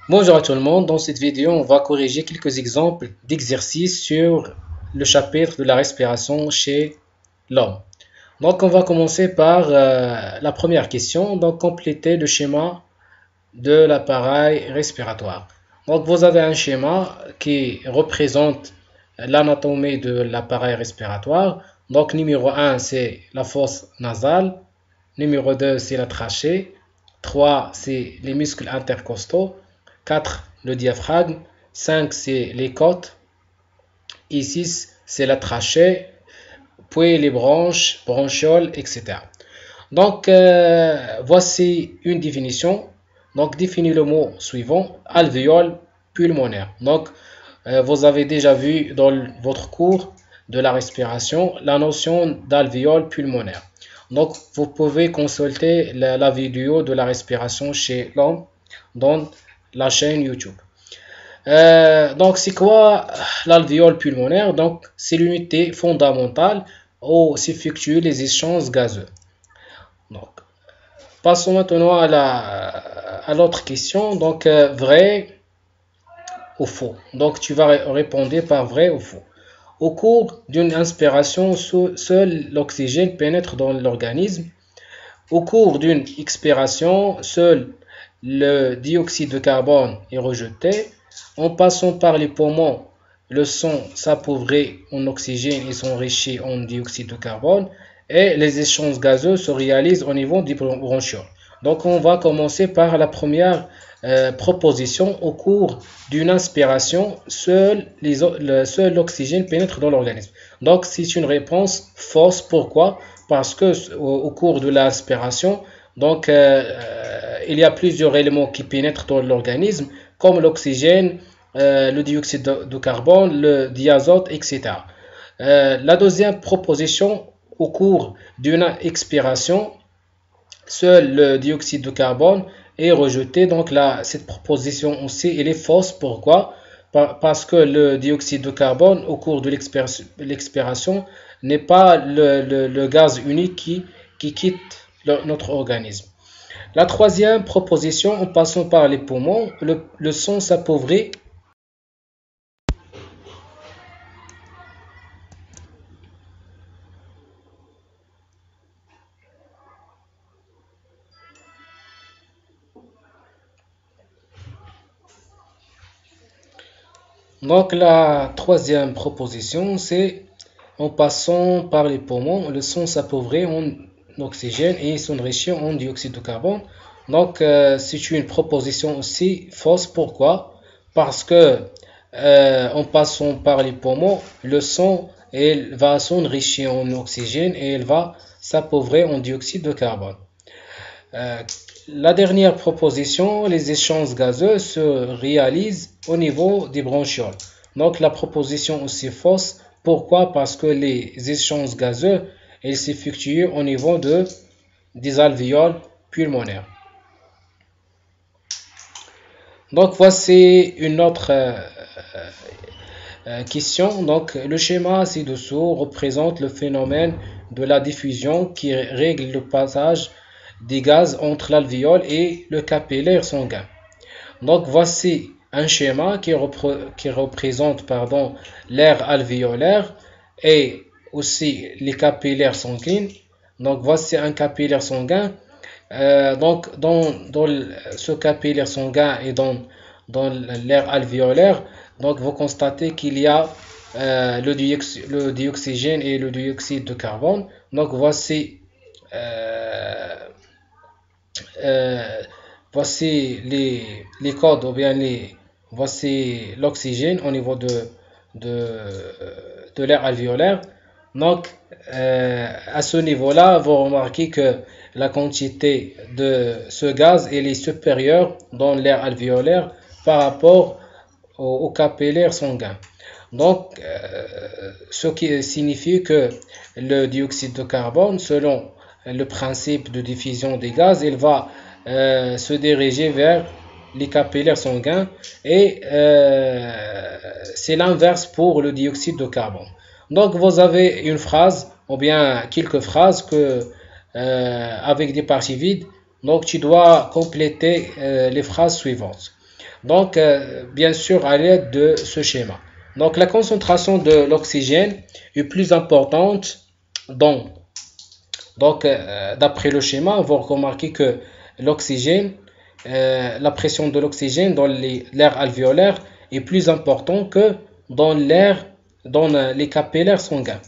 Bonjour à tout le monde, dans cette vidéo on va corriger quelques exemples d'exercices sur le chapitre de la respiration chez l'homme. Donc on va commencer par la première question, donc compléter le schéma de l'appareil respiratoire. Donc vous avez un schéma qui représente l'anatomie de l'appareil respiratoire. Donc numéro 1 c'est la fosse nasale, numéro 2 c'est la trachée, 3 c'est les muscles intercostaux, 4 le diaphragme, 5 c'est les côtes, et 6 c'est la trachée, puis les branches, bronchioles, etc. Donc voici une définition. Donc définis le mot suivant, alvéole pulmonaire. Donc vous avez déjà vu dans votre cours de la respiration la notion d'alvéole pulmonaire. Donc vous pouvez consulter la vidéo de la respiration chez l'homme dans la chaîne YouTube. Donc c'est quoi l'alvéole pulmonaire? Donc c'est l'unité fondamentale où s'effectuent les échanges gazeux. Donc passons maintenant à l'autre question. Donc vrai ou faux. Donc tu vas répondre par vrai ou faux. Au cours d'une inspiration, seul l'oxygène pénètre dans l'organisme. Au cours d'une expiration, seul le dioxyde de carbone est rejeté. En passant par les poumons, le sang s'appauvrit en oxygène et s'enrichit en dioxyde de carbone. Et les échanges gazeux se réalisent au niveau des bronchioles. Donc on va commencer par la première proposition. Au cours d'une inspiration, seul l'oxygène pénètre dans l'organisme. Donc c'est une réponse fausse. Pourquoi? Parce que au cours de l'inspiration, donc il y a plusieurs éléments qui pénètrent dans l'organisme, comme l'oxygène, le dioxyde de carbone, le diazote, etc. La deuxième proposition, au cours d'une expiration, seul le dioxyde de carbone est rejeté. Donc là, cette proposition aussi, elle est fausse. Pourquoi? Parce que le dioxyde de carbone, au cours de l'expiration, n'est pas le gaz unique qui quitte notre organisme. La troisième proposition, en passant par les poumons, le sang s'appauvrit. Donc la troisième proposition, c'est en passant par les poumons, le sang s'appauvrit en oxygène et s'enrichit en dioxyde de carbone. Donc c'est une proposition aussi fausse. Pourquoi? Parce que en passant par les poumons, le sang va s'enrichir en oxygène et il va s'appauvrir en dioxyde de carbone. Euh, la dernière proposition, les échanges gazeux se réalisent au niveau des bronchioles. Donc la proposition aussi fausse. Pourquoi? Parce que les échanges gazeux s'effectuent au niveau des alvéoles pulmonaires. Donc voici une autre question. Donc le schéma ci-dessous représente le phénomène de la diffusion qui règle le passage des gaz entre l'alvéole et le capillaire sanguin. Donc voici un schéma qui représente l'air alvéolaire et aussi les capillaires sanguins. Donc voici un capillaire sanguin. Donc dans ce capillaire sanguin et dans l'air alvéolaire, donc vous constatez qu'il y a le dioxygène et le dioxyde de carbone. Donc euh, voici les codes ou bien voici l'oxygène au niveau de l'air alvéolaire. Donc à ce niveau-là, vous remarquez que la quantité de ce gaz est supérieure dans l'air alvéolaire par rapport au capillaire sanguin. Donc, ce qui signifie que le dioxyde de carbone, selon le principe de diffusion des gaz, il va se diriger vers les capillaires sanguins et c'est l'inverse pour le dioxyde de carbone. Donc, vous avez une phrase ou bien quelques phrases avec des parties vides. Donc, tu dois compléter les phrases suivantes. Donc, bien sûr, à l'aide de ce schéma. Donc, la concentration de l'oxygène est plus importante dans. Donc, d'après le schéma, vous remarquez que l'oxygène, la pression de l'oxygène dans l'air alvéolaire est plus importante que dans les capillaires sanguins.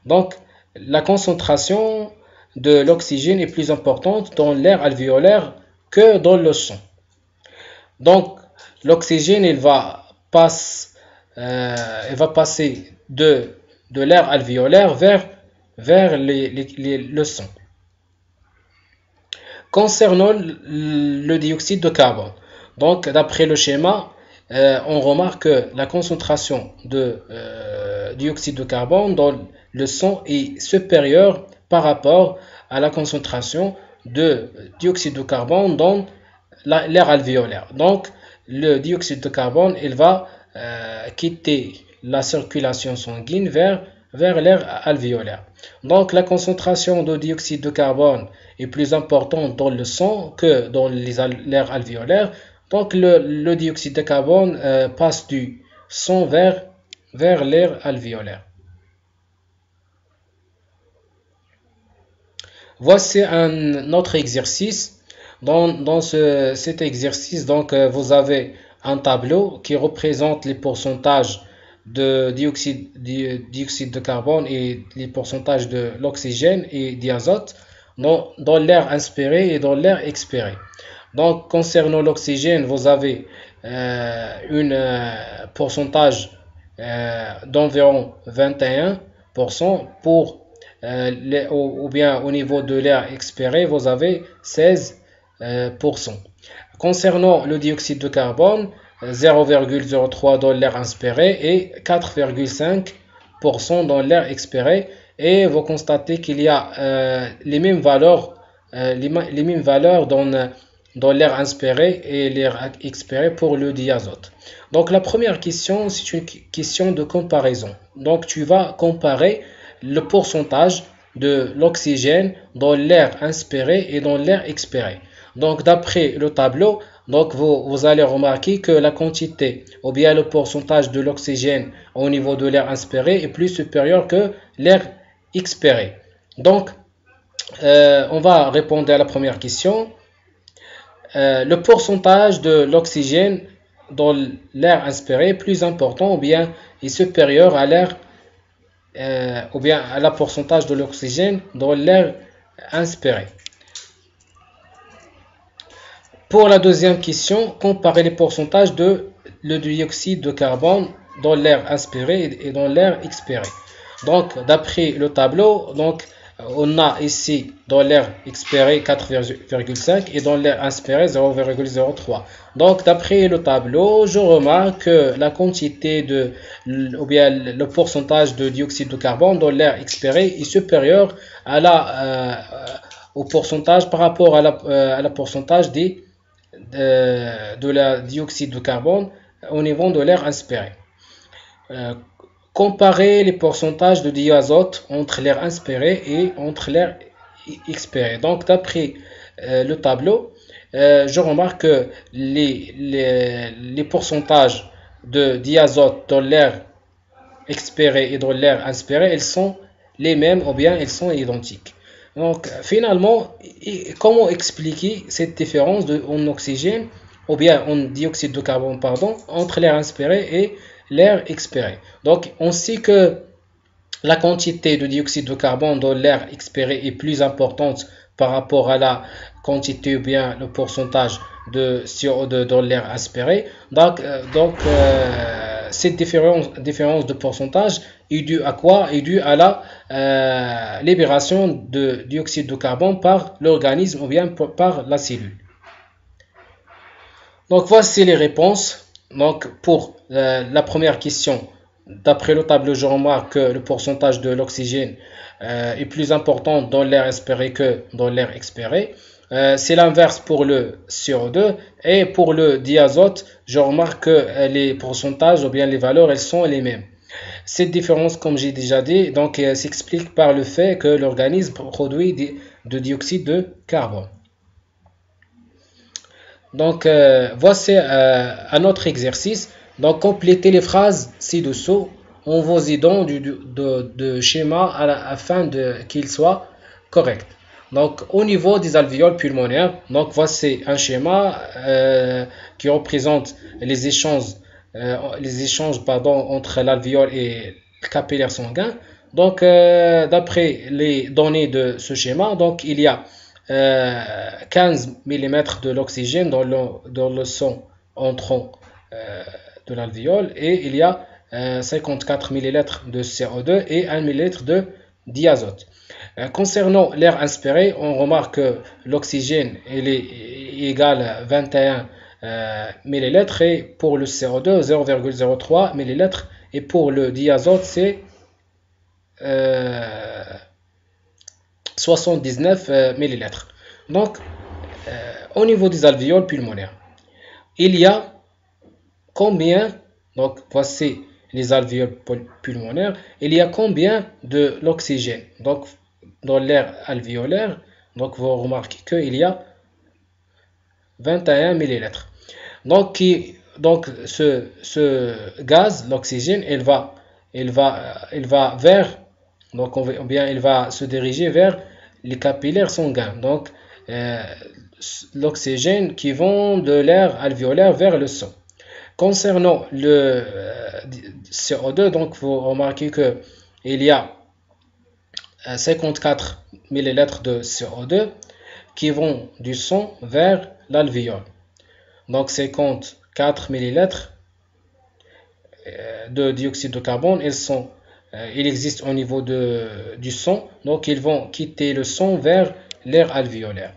Donc, la concentration de l'oxygène est plus importante dans l'air alvéolaire que dans le sang. Donc, l'oxygène, il va passer de l'air alvéolaire vers le sang. Concernant le dioxyde de carbone, donc d'après le schéma, on remarque que la concentration de dioxyde de carbone dans le sang est supérieure par rapport à la concentration de dioxyde de carbone dans l'air alvéolaire. Donc, le dioxyde de carbone, il va quitter la circulation sanguine vers l'air alvéolaire. Donc, la concentration de dioxyde de carbone est plus importante dans le sang que dans l'air alvéolaire. Donc, le dioxyde de carbone passe du sang vers l'air alvéolaire. Voici un autre exercice. Dans cet exercice, donc, vous avez un tableau qui représente les pourcentages de dioxyde de carbone et les pourcentages de l'oxygène et d'azote dans l'air inspiré et dans l'air expiré. Donc, concernant l'oxygène, vous avez un pourcentage d'environ 21% ou bien au niveau de l'air expiré, vous avez 16%. Concernant le dioxyde de carbone, 0,03 dans l'air inspiré et 4,5% dans l'air expiré. Et vous constatez qu'il y a les mêmes valeurs dans l'air inspiré et l'air expiré pour le diazote. Donc la première question, c'est une question de comparaison. Donc tu vas comparer le pourcentage de l'oxygène dans l'air inspiré et dans l'air expiré. Donc d'après le tableau, donc vous allez remarquer que la quantité ou bien le pourcentage de l'oxygène au niveau de l'air inspiré est plus supérieur que l'air expiré. Donc on va répondre à la première question. Le pourcentage de l'oxygène dans l'air inspiré est plus important ou bien est supérieur à l'air ou bien à la pourcentage de l'oxygène dans l'air inspiré. Pour la deuxième question, comparer les pourcentages de le dioxyde de carbone dans l'air inspiré et dans l'air expiré. Donc, d'après le tableau, donc, on a ici dans l'air expiré 4,5 et dans l'air inspiré 0,03. Donc, d'après le tableau, je remarque que la quantité ou bien le pourcentage de dioxyde de carbone dans l'air expiré est supérieur au pourcentage par rapport à la pourcentage de la dioxyde de carbone au niveau de l'air inspiré. Comparer les pourcentages de diazote entre l'air inspiré et entre l'air expiré. Donc, d'après le tableau, je remarque que les pourcentages de diazote dans l'air expiré et dans l'air inspiré, elles sont les mêmes ou bien elles sont identiques. Donc, finalement, comment expliquer cette différence en oxygène ou bien en dioxyde de carbone, pardon, entre l'air inspiré et l'air expiré. Donc, on sait que la quantité de dioxyde de carbone dans l'air expiré est plus importante par rapport à la quantité ou bien le pourcentage de CO2 dans l'air inspiré. Donc, cette différence de pourcentage est due à quoi? Est due à la libération de dioxyde de carbone par l'organisme ou bien par la cellule. Donc, voici les réponses. Donc, pour la première question, d'après le tableau, je remarque que le pourcentage de l'oxygène est plus important dans l'air inspiré que dans l'air expiré. C'est l'inverse pour le CO2 et pour le diazote, je remarque que les pourcentages ou bien les valeurs, elles sont les mêmes. Cette différence, comme j'ai déjà dit, donc s'explique par le fait que l'organisme produit de dioxyde de carbone. Donc, voici un autre exercice. Donc, complétez les phrases ci-dessous en vous aidant de schéma afin qu'il soit correct. Donc, au niveau des alvéoles pulmonaires, donc voici un schéma qui représente les échanges pardon, entre l'alvéole et le capillaire sanguin. Donc, d'après les données de ce schéma, donc il y a 15 mm de l'oxygène dans le sang entrant de l'alvéole et il y a 54 millilitres de CO2 et 1 millilitre de diazote. Concernant l'air inspiré, on remarque que l'oxygène est égal à 21 millilitres et pour le CO2 0,03 millilitres et pour le diazote c'est 79 millilitres. Donc, au niveau des alvéoles pulmonaires, il y a combien, donc voici les alvéoles pulmonaires, il y a combien de l'oxygène donc dans l'air alvéolaire, donc vous remarquez qu'il y a 21 millilitres. Donc ce gaz, l'oxygène, il va vers, donc ou bien il va se diriger vers les capillaires sanguins. Donc l'oxygène qui vont de l'air alvéolaire vers le sang. Concernant le CO2, donc vous remarquez que il y a 54 millilitres de CO2 qui vont du sang vers l'alvéole. Donc 54 millilitres de dioxyde de carbone, ils existent au niveau du sang, donc ils vont quitter le sang vers l'air alvéolaire.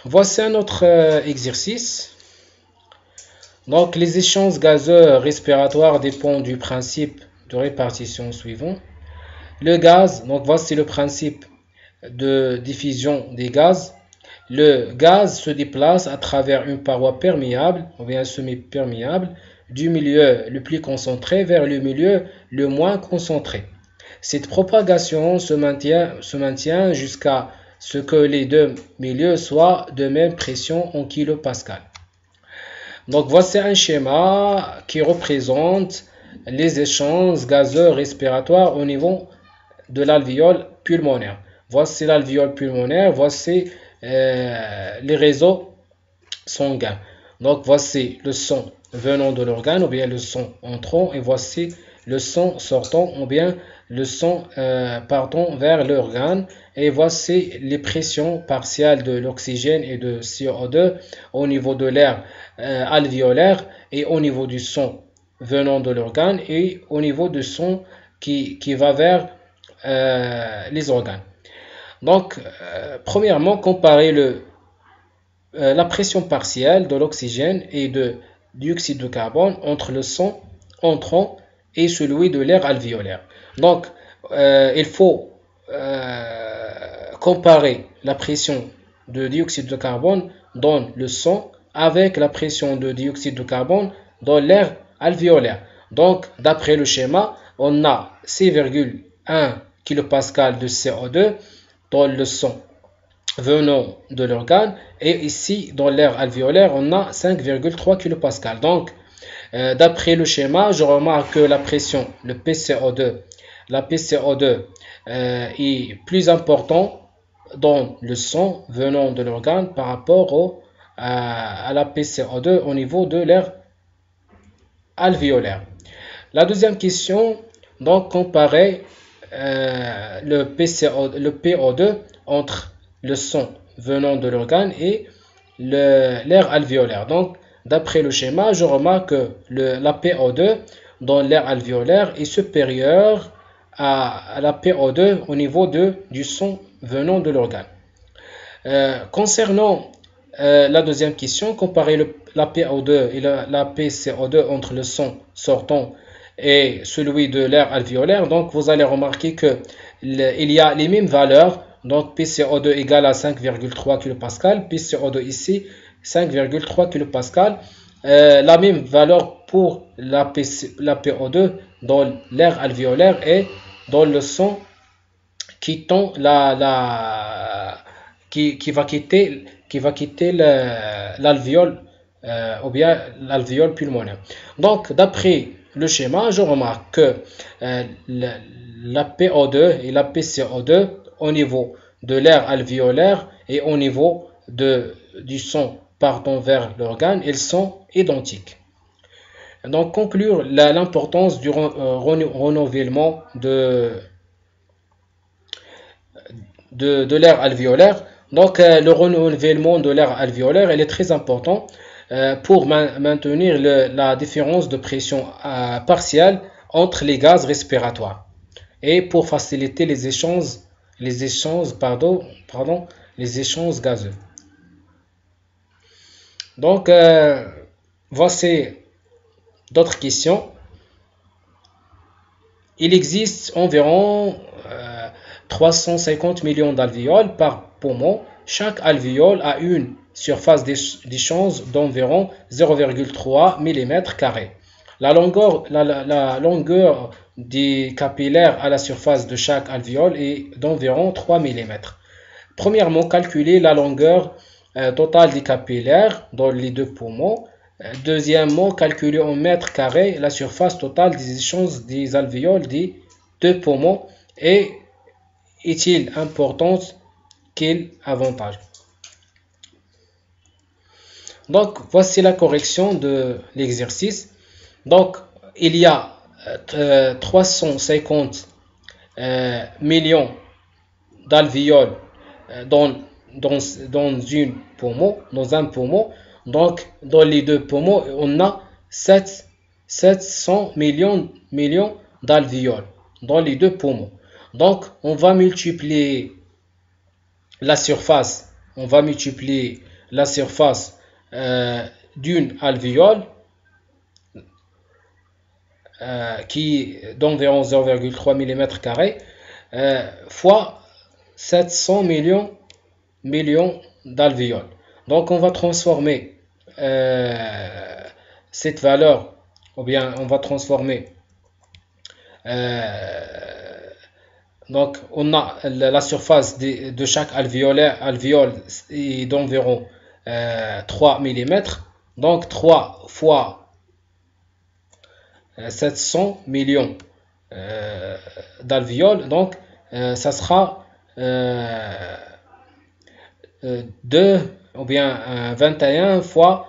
Voici un autre exercice. Donc les échanges gazeux respiratoires dépendent du principe de répartition suivant. Le gaz, donc voici le principe de diffusion des gaz. Le gaz se déplace à travers une paroi perméable ou bien semi-perméable du milieu le plus concentré vers le milieu le moins concentré. Cette propagation se maintient jusqu'à ce que les deux milieux soient de même pression en kilopascal. Donc voici un schéma qui représente les échanges gazeux respiratoires au niveau de l'alvéole pulmonaire. Voici l'alvéole pulmonaire, voici les réseaux sanguins. Donc voici le sang venant de l'organe ou bien le sang entrant et voici le sang sortant ou bien le sang partant vers l'organe et voici les pressions partielles de l'oxygène et de CO2 au niveau de l'air alvéolaire et au niveau du sang venant de l'organe et au niveau du sang qui va vers les organes. Donc, premièrement, comparer la pression partielle de l'oxygène et de dioxyde de carbone entre le sang entrant et celui de l'air alvéolaire. Donc, il faut comparer la pression de dioxyde de carbone dans le sang avec la pression de dioxyde de carbone dans l'air alvéolaire. Donc, d'après le schéma, on a 6,1 kPa de CO2 dans le sang venant de l'organe et ici dans l'air alvéolaire on a 5,3 kPa. Donc d'après le schéma je remarque que la pression, la PCO2 est plus important dans le sang venant de l'organe par rapport à la PCO2 au niveau de l'air alvéolaire. La deuxième question, donc comparer le PO2 entre le sang venant de l'organe et l'air alvéolaire. Donc, d'après le schéma, je remarque que la PO2 dans l'air alvéolaire est supérieure à la PO2 au niveau du sang venant de l'organe. Concernant la deuxième question, comparer la PO2 et la PCO2 entre le sang sortant et celui de l'air alvéolaire, donc vous allez remarquer que il y a les mêmes valeurs, donc PCO2 égale à 5,3 kPa, PCO2 ici 5,3 kPa, la même valeur pour la PO2 dans l'air alvéolaire et dans le sang quittant qui va quitter l'alvéole ou bien l'alvéole pulmonaire. Donc, d'après le schéma, je remarque que la PO2 et la PCO2 au niveau de l'air alvéolaire et au niveau du sang partant vers l'organe, ils sont identiques. Donc, conclure l'importance du renouvellement de l'air alvéolaire. Donc, le renouvellement de l'air alvéolaire, il est très important pour maintenir la différence de pression partielle entre les gaz respiratoires et pour faciliter les échanges gazeux. Donc, voici d'autres questions. Il existe environ 350 millions d'alvéoles par poumon. Chaque alvéole a une surface d'échange d'environ 0,3 mm². La longueur des capillaires à la surface de chaque alvéole est d'environ 3 mm. Premièrement, calculer la longueur totale des capillaires dans les deux poumons. Deuxièmement, calculer en mètres carrés la surface totale des échanges des alvéoles des deux poumons. Et est-il important? Quel avantage? Donc, voici la correction de l'exercice. Donc, il y a 350 millions d'alvéoles dans un poumon. Donc, dans les deux poumons, on a 700 millions d'alvéoles dans les deux poumons. Donc, on va multiplier la surface. On va multiplier la surface d'une alvéole qui est d'environ 0,3 mm² fois 700 millions d'alvéoles. Donc, on va transformer cette valeur, ou bien on va transformer. Donc, on a la surface de chaque alvéole est d'environ 3 mm. Donc, 3 fois 700 millions d'alvéoles. Donc, ça sera 2 ou bien 21 fois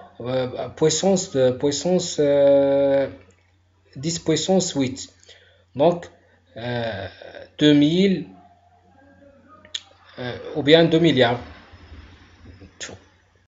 puissance 10 puissance 8. Donc, 2000 ou bien 2 milliards.